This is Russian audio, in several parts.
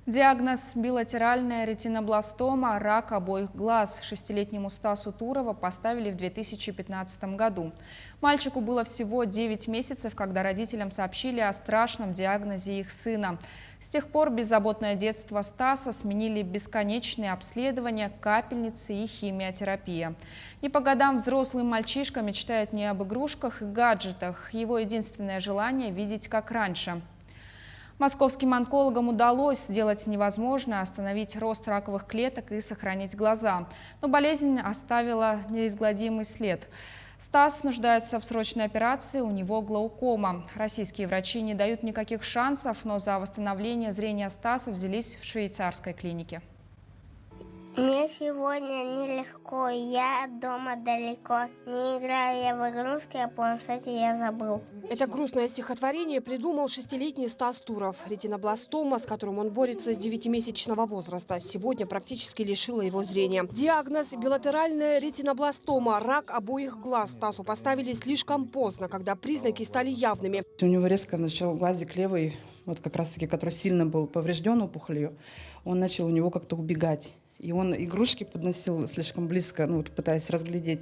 Диагноз – билатеральная ретинобластома, рак обоих глаз. Шестилетнему Стасу Турова поставили в 2015 году. Мальчику было всего 9 месяцев, когда родителям сообщили о страшном диагнозе их сына. С тех пор беззаботное детство Стаса сменили бесконечные обследования, капельницы и химиотерапия. Не по годам взрослый мальчишка мечтает не об игрушках и гаджетах. Его единственное желание – видеть как раньше. Московским онкологам удалось сделать невозможное – остановить рост раковых клеток и сохранить глаза. Но болезнь оставила неизгладимый след. Стас нуждается в срочной операции, у него глаукома. Российские врачи не дают никаких шансов, но за восстановление зрения Стаса взялись в швейцарской клинике. Мне сегодня нелегко, я дома далеко. Не играю я в игрушки, а планшете я забыл. Это грустное стихотворение придумал шестилетний Стас Туров. Ретинобластома, с которым он борется с 9-месячного возраста, сегодня практически лишила его зрения. Диагноз – билатеральная ретинобластома, рак обоих глаз. Стасу поставили слишком поздно, когда признаки стали явными. У него резко начал глазик левый, вот как раз таки, который сильно был поврежден опухолью, он начал у него как-то убегать. И он игрушки подносил слишком близко, пытаясь разглядеть.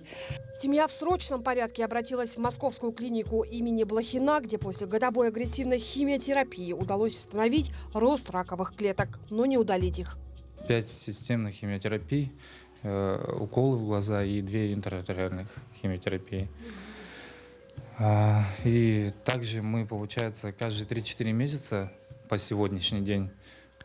Семья в срочном порядке обратилась в московскую клинику имени Блохина, где после годовой агрессивной химиотерапии удалось восстановить рост раковых клеток, но не удалить их. 5 системных химиотерапий, уколы в глаза и 2 интраоральных химиотерапии. И также мы, получается, каждые 3-4 месяца по сегодняшний день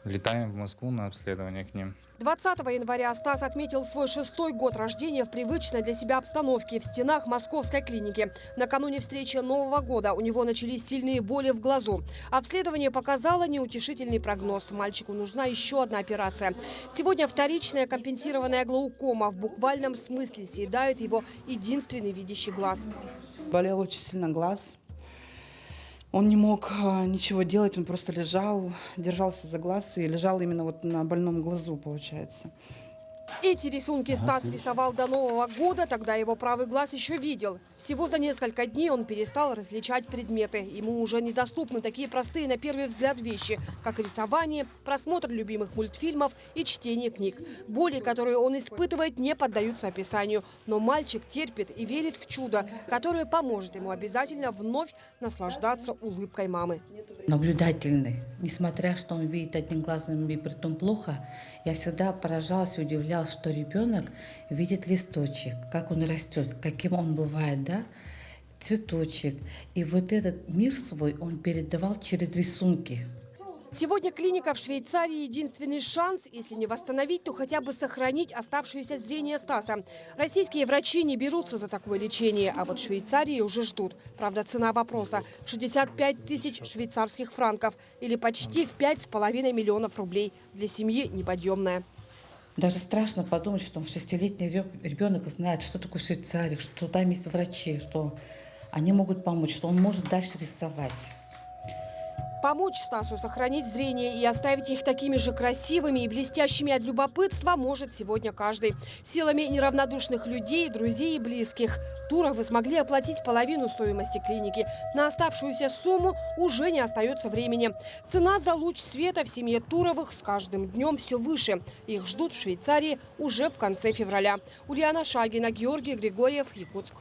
летаем в Москву на обследование к ним. 20 января Стас отметил свой 6-й год рождения в привычной для себя обстановке в стенах московской клиники. Накануне встречи Нового года у него начались сильные боли в глазу. Обследование показало неутешительный прогноз. Мальчику нужна еще одна операция. Сегодня вторичная компенсированная глаукома в буквальном смысле съедает его единственный видящий глаз. Болел очень сильно глаз. Он не мог ничего делать, он просто лежал, держался за глаз и лежал именно вот на больном глазу, получается. Эти рисунки Стас рисовал до Нового года, тогда его правый глаз еще видел. Всего за несколько дней он перестал различать предметы. Ему уже недоступны такие простые на первый взгляд вещи, как рисование, просмотр любимых мультфильмов и чтение книг. Боли, которые он испытывает, не поддаются описанию. Но мальчик терпит и верит в чудо, которое поможет ему обязательно вновь наслаждаться улыбкой мамы. Наблюдательный. Несмотря, что он видит одним глазом и притом плохо, я всегда поражалась и удивлялась, что ребенок видит листочек, как он растет, каким он бывает, да, цветочек. И вот этот мир свой он передавал через рисунки. Сегодня клиника в Швейцарии – единственный шанс, если не восстановить, то хотя бы сохранить оставшееся зрение Стаса. Российские врачи не берутся за такое лечение, а вот в Швейцарии уже ждут. Правда, цена вопроса – 65 тысяч швейцарских франков или почти в 5,5 миллионов рублей. Для семьи неподъемная. Даже страшно подумать, что 6-летний ребенок знает, что такое Швейцария, что там есть врачи, что они могут помочь, что он может дальше рисовать. Помочь Стасу сохранить зрение и оставить их такими же красивыми и блестящими от любопытства может сегодня каждый. Силами неравнодушных людей, друзей и близких Туровы смогли оплатить половину стоимости клиники. На оставшуюся сумму уже не остается времени. Цена за луч света в семье Туровых с каждым днем все выше. Их ждут в Швейцарии уже в конце февраля. Ульяна Шагина, Георгий Григорьев, Якутск.